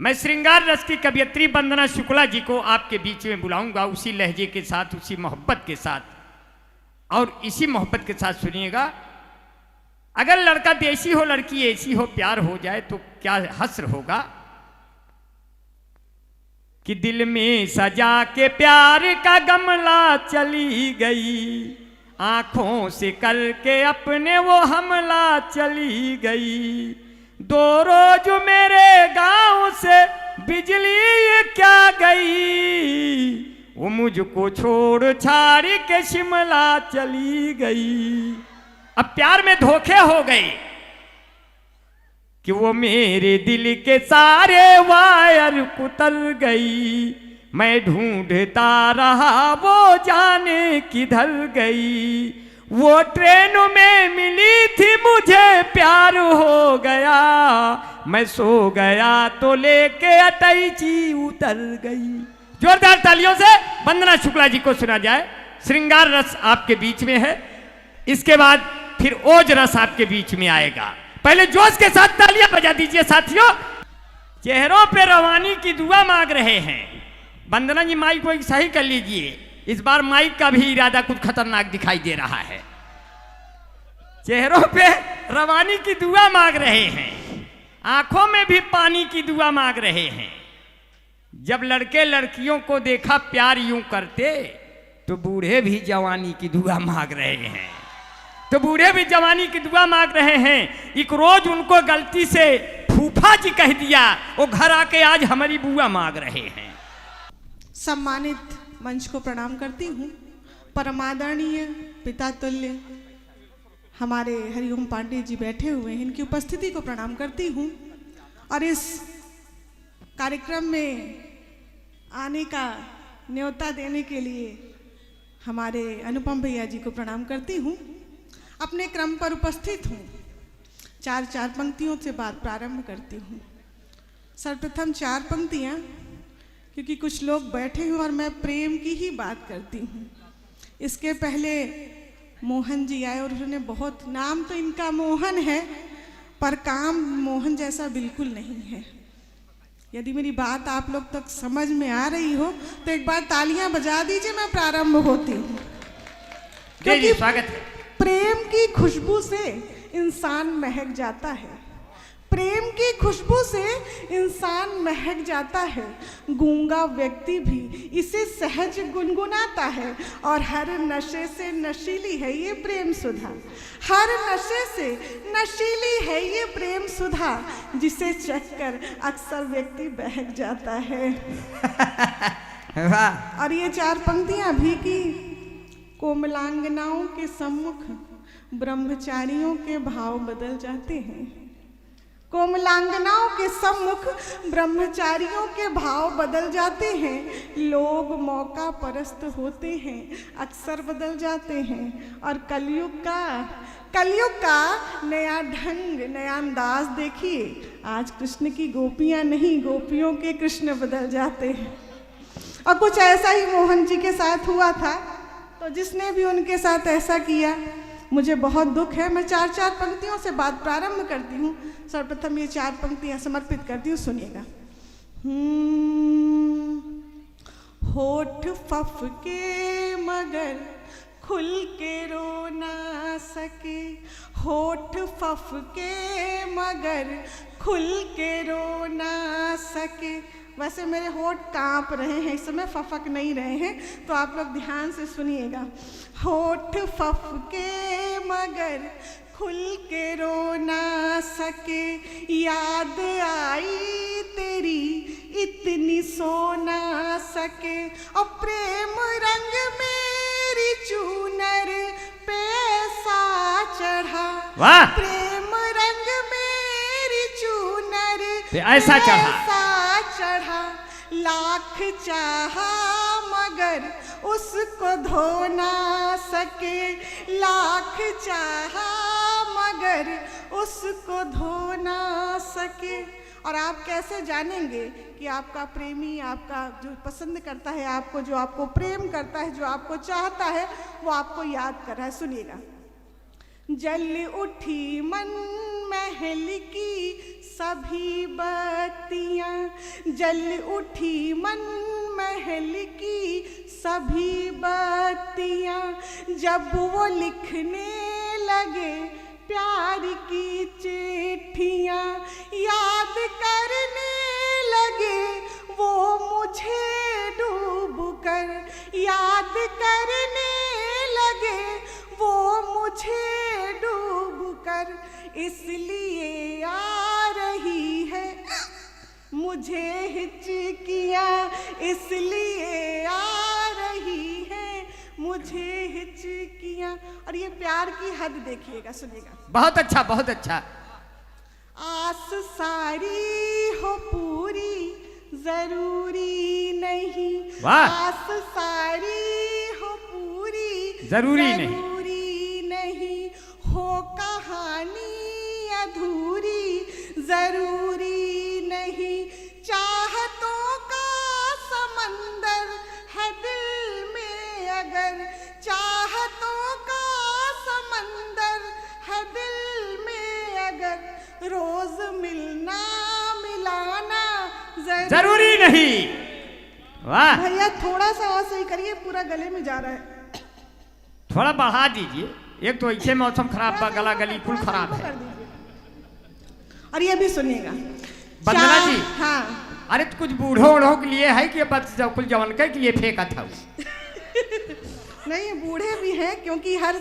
मैं श्रृंगार रस की कवियत्री वंदना शुक्ला जी को आपके बीच में बुलाऊंगा, उसी लहजे के साथ, उसी मोहब्बत के साथ, और इसी मोहब्बत के साथ सुनिएगा। अगर लड़का देसी हो, लड़की ऐसी हो, प्यार हो जाए तो क्या हस्र होगा कि दिल में सजा के प्यार का गमला चली गई, आंखों से करके अपने वो हमला चली गई। 2 रोज मेरे गांव से बिजली क्या गई, वो मुझको छोड़ छाड़ के शिमला चली गई। अब प्यार में धोखे हो गए कि वो मेरे दिल के सारे वायर कुतर गई, मैं ढूंढता रहा वो जाने किधर गई। वो ट्रेन में मिली थी मुझे प्यार हो गया, मैं सो गया तो लेके अटैची उतर गई। जोरदार तालियों से वंदना शुक्ला जी को सुना जाए। श्रृंगार रस आपके बीच में है, इसके बाद फिर ओज रस आपके बीच में आएगा। पहले जोश के साथ तालियां बजा दीजिए साथियों। चेहरों पे रवानी की दुआ मांग रहे हैं। वंदना जी माइक को सही कर लीजिए, इस बार माइक का भी इरादा कुछ खतरनाक दिखाई दे रहा है। चेहरों पे रवानी की दुआ मांग रहे हैं, आंखों में भी पानी की दुआ मांग रहे हैं। जब लड़के लड़कियों को देखा प्यार यूं करते तो बूढ़े भी जवानी की दुआ मांग रहे हैं, तो बूढ़े भी जवानी की दुआ मांग रहे हैं। एक रोज उनको गलती से फूफा जी कह दिया, वो घर आके आज हमारी बुआ मांग रहे हैं। सम्मानित मंच को प्रणाम करती हूँ। परमादरणीय पिता तुल्य हमारे हरिओम पांडे जी बैठे हुए हैं, इनकी उपस्थिति को प्रणाम करती हूँ और इस कार्यक्रम में आने का न्योता देने के लिए हमारे अनुपम भैया जी को प्रणाम करती हूँ। अपने क्रम पर उपस्थित हूँ। 4 पंक्तियों से बात प्रारंभ करती हूँ। सर्वप्रथम 4 पंक्तियाँ, क्योंकि कुछ लोग बैठे हैं और मैं प्रेम की ही बात करती हूँ। इसके पहले मोहन जी आए और उन्होंने बहुत, नाम तो इनका मोहन है पर काम मोहन जैसा बिल्कुल नहीं है। यदि मेरी बात आप लोग तक समझ में आ रही हो तो एक बार तालियां बजा दीजिए, मैं प्रारंभ होती हूँ। क्योंकि स्वागत है। प्रेम की खुशबू से इंसान महक जाता है, प्रेम की खुशबू से इंसान महक जाता है। गूंगा व्यक्ति भी इसे सहज गुनगुनाता है और हर नशे से नशीली है ये प्रेम सुधा, हर नशे से नशीली है ये प्रेम सुधा, जिसे चखकर अक्सर व्यक्ति बहक जाता है। और ये 4 पंक्तियां भी की कोमलांगनाओं के सम्मुख ब्रह्मचारियों के भाव बदल जाते हैं। कोमलांगनाओं के सम्मुख ब्रह्मचारियों के भाव बदल जाते हैं। लोग मौका परस्त होते हैं, अक्सर बदल जाते हैं। और कलयुग का नया ढंग, नया अंदाज देखिए। आज कृष्ण की गोपियां नहीं, गोपियों के कृष्ण बदल जाते हैं। और कुछ ऐसा ही मोहन जी के साथ हुआ था। तो जिसने भी उनके साथ ऐसा किया, मुझे बहुत दुख है। मैं 4 पंक्तियों से बात प्रारंभ करती हूँ। सर्वप्रथम ये 4 पंक्तियाँ समर्पित करती हूँ, सुनिएगा। होठ फफ के मगर खुल के रो ना सके, होठ फफ के मगर खुल के रो ना सके। वैसे मेरे होठ कांप रहे हैं इस समय, फफक नहीं रहे हैं, तो आप लोग ध्यान से सुनिएगा। होठ फफ के मगर खुल के रो ना सके, याद आई तेरी इतनी सो ना सके। और प्रेम रंग मेरी चूनर पे ऐसा चढ़ा, वाह! प्रेम रंग मेरी चूनर पे ऐसा चढ़ा, लाख चाहा मगर उसको धो ना सके, लाख चाहा मगर उसको धो ना सके। और आप कैसे जानेंगे कि आपका प्रेमी, आपका जो पसंद करता है आपको, जो आपको प्रेम करता है, जो आपको चाहता है, वो आपको याद कर रहा है? सुनिएगा। जल उठी मन में महल की सभी बत्तियां, जल उठी मन महल की सभी बत्तियां। जब वो लिखने लगे प्यार की चिट्ठियां, याद करने लगे वो मुझे डूब कर, याद करने लगे वो मुझे डूब कर। इसलिए आ रही है मुझे हिचकियाँ, इसलिए आ रही है मुझे हिचकियाँ। और ये प्यार की हद देखिएगा, सुनिएगा। बहुत अच्छा, बहुत अच्छा। आस सारी हो पूरी जरूरी नहीं, वाह। आस सारी हो पूरी जरूरी नहीं, नहीं हो कहानी अधूरी जरूरी नहीं। चाहतों का समंदर है दिल में अगर, चाहतों का समंदर है दिल में अगर, रोज मिलना मिलाना जरूरी नहीं। वाह भैया, थोड़ा सा और सही करिए, पूरा गले में जा रहा है। थोड़ा बढ़ा दीजिए, एक तो ऐसे मौसम खराब बा, गला गली कुल खराब है। और ये भी सुनिएगा वंदना जी। हाँ, अरे तो कुछ बूढ़ो उढ़ो के लिए है कि बस कुल जवन के लिए फेंका था? नहीं, बूढ़े भी हैं, क्योंकि हर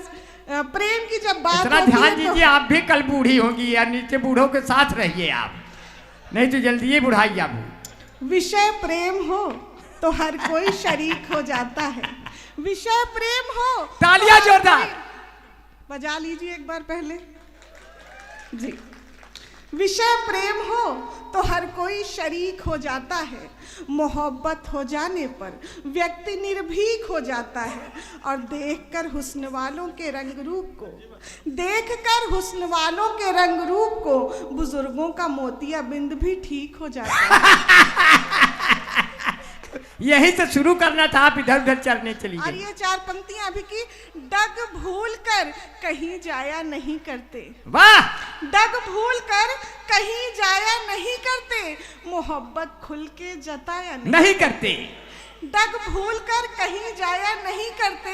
प्रेम की जब बात इतना होती है ध्यान दीजिए, आप भी कल बूढ़ी होंगी या नीचे बूढ़ों के साथ रहिए आप, नहीं तो जल्दी ही बुढ़ाई आप। विषय प्रेम हो तो हर कोई शरीक हो जाता है, विषय प्रेम हो। तालियां जोरदार बजा लीजिए एक बार पहले जी। विषय प्रेम हो तो हर कोई शरीक हो जाता है, मोहब्बत हो जाने पर व्यक्ति निर्भीक हो जाता है। और देखकर हुस्न वालों के रंग रूप को, देखकर हुस्न वालों के रंग रूप को बुजुर्गों का मोतिया बिंद भी ठीक हो जाता है। यही तो शुरू करना था, आप इधर उधर चलने चली और गई। ये चार पंक्तियां अभी की, डग भूल कर कहीं जाया नहीं करते। वाह। डग भूल कर कहीं जाया नहीं करते, मोहब्बत खुल के जताया नहीं करते। डग भूल कर कहीं जाया नहीं करते,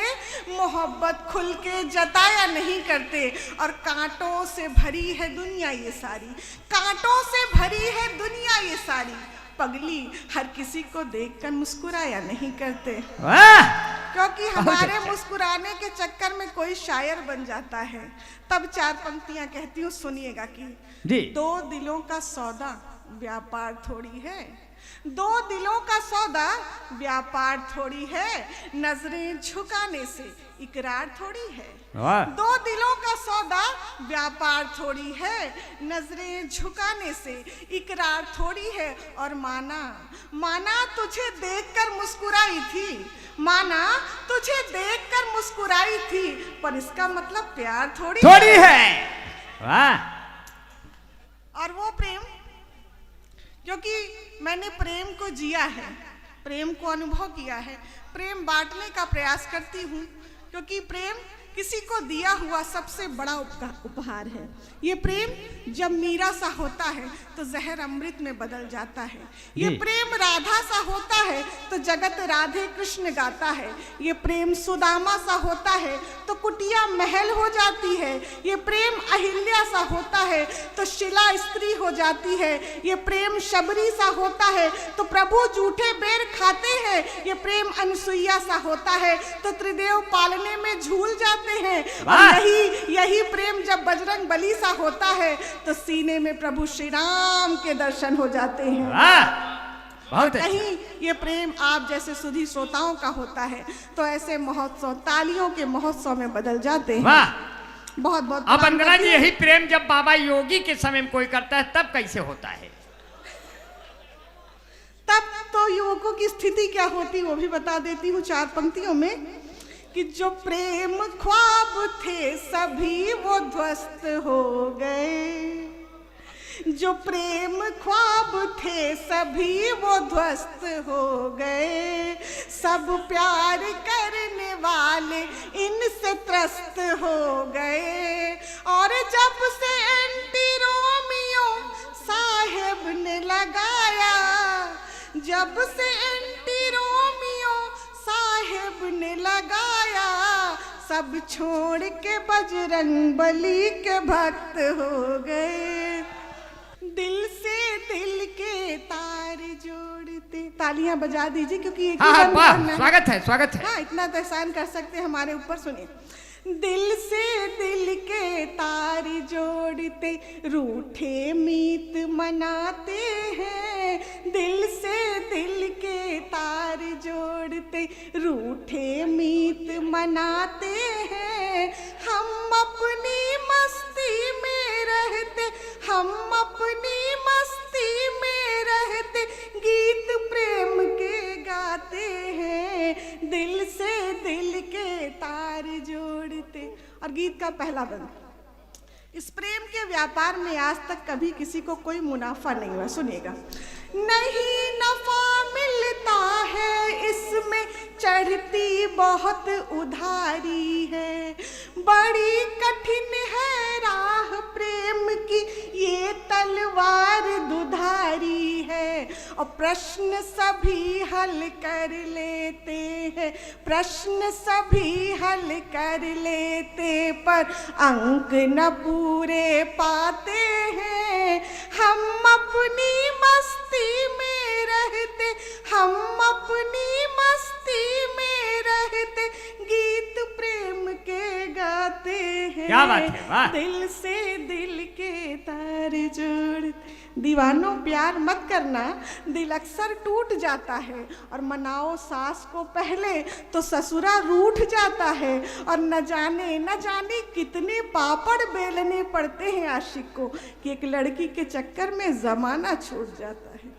मोहब्बत खुल के जताया नहीं करते। और कांटों से भरी है दुनिया ये सारी, कांटों से भरी है दुनिया ये सारी, पगली हर किसी को देखकर मुस्कुराया नहीं करते। क्योंकि हमारे मुस्कुराने के चक्कर में कोई शायर बन जाता है। तब चार पंक्तियां कहती हूँ, सुनिएगा कि दो दिलों का सौदा व्यापार थोड़ी है, दो दिलों का सौदा व्यापार थोड़ी है, नजरें झुकाने से इकरार थोड़ी है। दो दिलों का सौदा व्यापार थोड़ी है, नजरें झुकाने से इकरार थोड़ी है। और माना तुझे देखकर मुस्कुराई थी, माना तुझे देखकर मुस्कुराई थी, पर इसका मतलब प्यार थोड़ी है। वाह। और वो प्रेम, क्योंकि मैंने प्रेम को जिया है, प्रेम को अनुभव किया है, प्रेम बांटने का प्रयास करती हूँ, क्योंकि प्रेम किसी को दिया हुआ सबसे बड़ा उपहार है। ये प्रेम जब मीरा सा होता है तो जहर अमृत में बदल जाता है। ये प्रेम राधा सा होता है तो जगत राधे कृष्ण गाता है। ये प्रेम सुदामा सा होता है तो कुटिया महल हो जाती है। ये प्रेम अहिल्या सा होता है तो शिला स्त्री हो जाती है। ये प्रेम शबरी सा होता है तो प्रभु जूठे बेर खाते हैं। ये प्रेम अनसुईया सा होता है तो त्रिदेव पालने में झूल जाते हैं। और यही प्रेम जब बजरंग बली सा होता है तो सीने में प्रभु श्री राम के दर्शन हो जाते हैं। बहुत कहीं ये प्रेम आप जैसे सुधी श्रोताओं का होता है तो ऐसे महोत्सव तालियों के महोत्सव में बदल जाते हैं। बहुत बहुत अब वंदना जी, यही प्रेम जब बाबा योगी के समय में कोई करता है तब कैसे होता है? तब तो युवकों की स्थिति क्या होती वो भी बता देती हूँ चार पंक्तियों में कि जो प्रेम ख्वाब थे सभी वो ध्वस्त हो गए। जो प्रेम ख्वाब थे सभी वो ध्वस्त हो गए। सब प्यार करने वाले इनसे त्रस्त हो गए। और जब से एंटी रोम सब छोड़ के बजरंग बली के भक्त हो गए। दिल से दिल के तार जोड़ते। तालियां बजा दीजिए क्योंकि एक ही हाँ बंद वाह, करना है। स्वागत है, स्वागत है। हाँ, इतना तो एहसान कर सकते हैं हमारे ऊपर। सुनिए, दिल से दिल के तार जोड़ते, रूठे मीत मनाते हैं। दिल से दिल के तार जोड़ते, रूठे मीत मनाते हैं। हम अपनी मस्ती में रहते, हम अपनी मस्ती में रहते, गीत प्रेम के गाते हैं। दिल से दिल के तार जोड़ते। और गीत का पहला बंद। इस प्रेम के व्यापार में आज तक कभी किसी को कोई मुनाफा नहीं हुआ। सुनिएगा, नहीं नफा मिलता है इसमें, चढ़ती बहुत उधारी है। बड़ी कठिन है राह प्रेम की, ये तलवार दुधारी है। और प्रश्न सभी हल कर लेते हैं, प्रश्न सभी हल कर लेते, पर अंक न पूरे पाते हैं। हम अपनी मस्ती में रहते, हम अपनी मस्ती में रहते, गीत प्रेम के गाते हैं। क्या बात है, वाह। दिल से दिल के तार जोड़ते। दीवानों प्यार मत करना, दिल अक्सर टूट जाता है। और मनाओ सास को पहले तो ससुरा रूठ जाता है। और न जाने कितने पापड़ बेलने पड़ते हैं आशिक को, कि एक लड़की के चक्कर में जमाना छूट जाता है।